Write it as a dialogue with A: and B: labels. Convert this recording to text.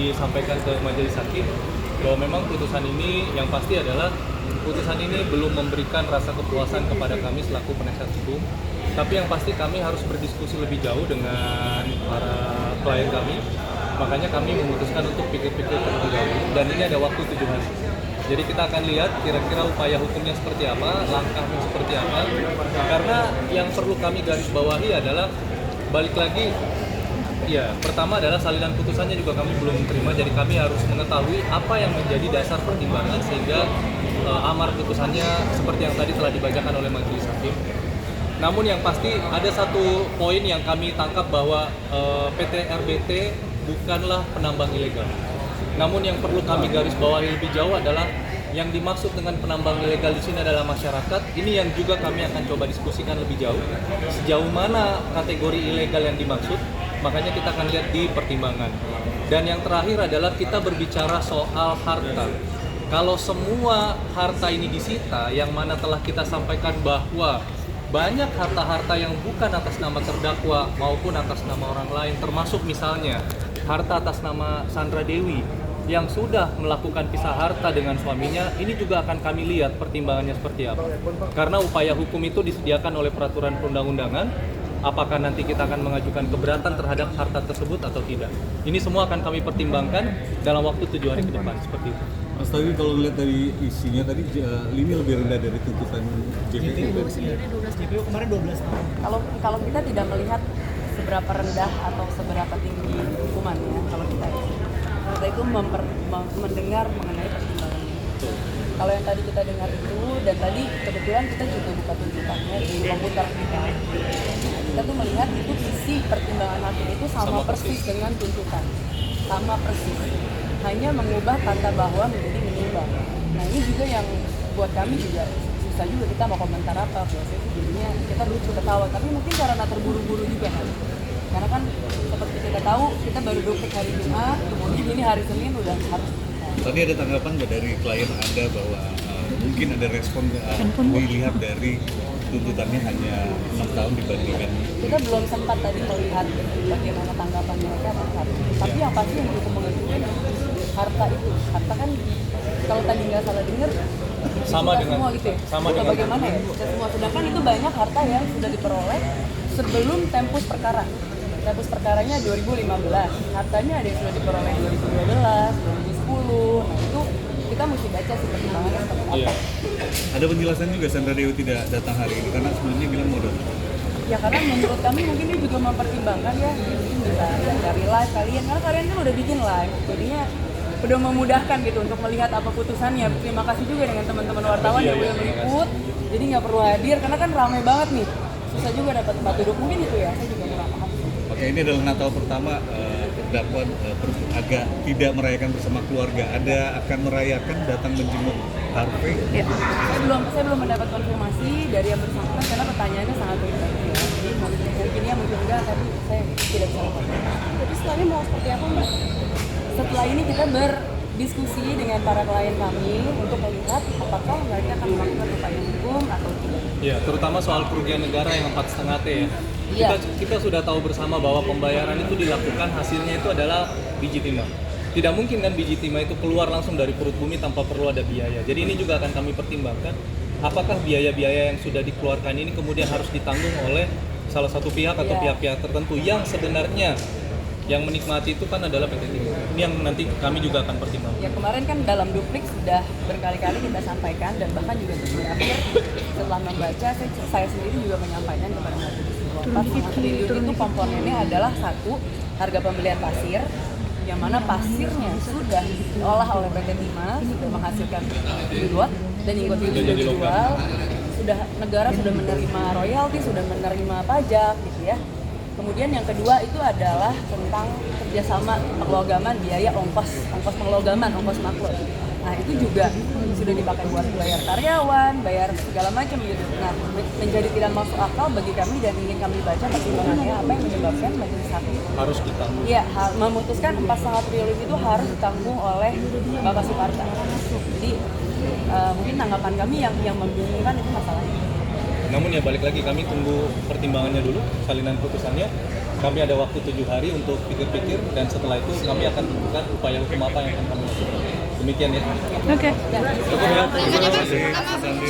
A: disampaikan ke majelis hakim bahwa memang putusan ini yang pasti adalah putusan ini belum memberikan rasa kepuasan kepada kami selaku penasihat hukum. Tapi yang pasti kami harus berdiskusi lebih jauh dengan para klien kami. Makanya kami memutuskan untuk pikir-pikir terlebih dahulu dan ini ada waktu 7 hari. Jadi kita akan lihat kira-kira upaya hukumnya seperti apa, langkahnya seperti apa. Karena yang perlu kami garis bawahi adalah balik lagi. Ya, pertama adalah salinan putusannya juga kami belum terima, jadi kami harus mengetahui apa yang menjadi dasar pertimbangan sehingga amar putusannya seperti yang tadi telah dibacakan oleh majelis hakim. Namun yang pasti ada satu poin yang kami tangkap bahwa PT RBT bukanlah penambang ilegal. Namun yang perlu kami garis bawahi lebih jauh adalah yang dimaksud dengan penambang ilegal di sini adalah masyarakat. Ini yang juga kami akan coba diskusikan lebih jauh. Sejauh mana kategori ilegal yang dimaksud, makanya kita akan lihat di pertimbangan. Dan yang terakhir adalah kita berbicara soal harta. Kalau semua harta ini disita, yang mana telah kita sampaikan bahwa banyak harta-harta yang bukan atas nama terdakwa maupun atas nama orang lain, termasuk misalnya harta atas nama Sandra Dewi yang sudah melakukan pisah harta dengan suaminya, ini juga akan kami lihat pertimbangannya seperti apa. Karena upaya hukum itu disediakan oleh peraturan perundang-undangan, apakah nanti kita akan mengajukan keberatan terhadap harta tersebut atau tidak. Ini semua akan kami pertimbangkan dalam waktu 7 hari ke depan, seperti itu.
B: Mas tadi kalau lihat dari isinya tadi, ini lebih rendah dari tuntutan JPU.
C: JPU kemarin 12 tahun.
D: Kalau kita tidak melihat seberapa rendah atau seberapa tinggi hukumannya, kalau kita itu mendengar mengenai pertimbangan. Kalau yang tadi kita dengar itu, dan tadi kebetulan kita juga buka tuntutannya di komputer kita tuh melihat itu isi pertimbangan hakim itu sama persis dengan tuntutan, sama persis, hanya mengubah kata bahwa menjadi menimbang. Nah ini juga yang buat kami juga susah juga, kita mau komentar apa, biasanya itu jadinya kita lucu ketawa, tapi mungkin karena terburu-buru juga kan. Karena kan seperti kita tahu, kita baru duplik hari Jumat, kemudian ini hari Senin udah harus.
B: Tadi ada tanggapan nggak dari klien Anda bahwa mungkin ada respon dilihat dari tuntutannya hanya 6 tahun dibandingkan?
D: Kita belum sempat tadi melihat bagaimana tanggapan mereka terhadap. Tapi yang pasti yang cukup mengejutkan harta itu. Harta kan kalau tadi nggak salah dengar
A: Sama dengan
D: semua gitu ya.
A: sama
D: Atau
A: dengan
D: bagaimana ya? Kita semua, sedangkan itu banyak harta yang sudah diperoleh sebelum tempus perkara. Tempus perkaranya 2015, hartanya ada yang sudah diperoleh 2012, 2010. Nah itu kita mesti baca sih pertimbangannya seperti apa.
A: Iya.
B: Ada penjelasan juga Sandra Dewi tidak datang hari ini karena sebelumnya bilang mau datang.
D: Ya karena menurut kami mungkin dia juga mempertimbangkan ya, mungkin bisa dari live kalian, karena kalian kan udah bikin live, jadinya udah memudahkan gitu untuk melihat apa putusannya. Terima kasih juga dengan teman-teman wartawan yang udah meliput, jadi nggak perlu hadir karena kan ramai banget nih, susah juga dapat tempat duduk, mungkin itu ya, saya juga kurang paham.
B: Oke, ini adalah Natal pertama terdakwa agak tidak merayakan bersama keluarga. Ada akan merayakan datang menjenguk Harvey?
D: Ya, saya belum mendapat konfirmasi dari yang bersangkutan karena pertanyaannya sangat pribadi ya. Jadi mungkin ya mungkin enggak, tapi saya tidak bisa mengatakan. Tapi setelah ini mau seperti apa Mbak? Setelah ini kita berdiskusi dengan para klien kami untuk melihat apakah mereka akan melakukan upaya hukum atau tidak.
A: Ya, terutama soal kerugian negara yang 4,5 T ya.
D: Iya.
A: Kita sudah tahu bersama bahwa pembayaran itu dilakukan, hasilnya itu adalah biji timah. Tidak mungkin kan biji timah itu keluar langsung dari perut bumi tanpa perlu ada biaya. Jadi ini juga akan kami pertimbangkan, apakah biaya-biaya yang sudah dikeluarkan ini kemudian harus ditanggung oleh salah satu pihak atau pihak-pihak tertentu yang sebenarnya yang menikmati itu kan adalah PT Timah. Ini yang nanti kami juga akan pertimbangkan.
D: Ya kemarin kan dalam duplik sudah berkali-kali kita sampaikan dan bahkan juga di akhir setelah membaca saya sendiri juga menyampaikan kepada majelis bahwa 4,5 triliun itu komponennya adalah satu, harga pembelian pasir yang mana pasirnya sudah diolah oleh PT Timah, sudah menghasilkan diluat dan ingot itu sudah dijual, sudah negara sudah menerima royalti, sudah menerima pajak gitu ya. Kemudian yang kedua itu adalah tentang kerjasama pengelogaman biaya ongkos pengelogaman, ongkos makro. Nah itu juga sudah dipakai buat bayar karyawan, bayar segala macam gitu. Nah menjadi tidak masuk akal bagi kami dan ingin kami baca pertimbangannya apa yang menyebabkan majelis hakim
A: Harus ditanggung.
D: ya memutuskan 4,5 triliun itu harus ditanggung oleh Bapak Suparta. Jadi mungkin tanggapan kami yang membingungkan itu masalahnya.
A: Namun ya balik lagi, kami tunggu pertimbangannya dulu, salinan putusannya. Kami ada waktu 7 hari untuk pikir-pikir, dan setelah itu kami akan tentukan upaya hukum apa yang akan kami lakukan. Demikian ya.
E: Oke.
A: Cukup ya.
B: Terima kasih, Sandi.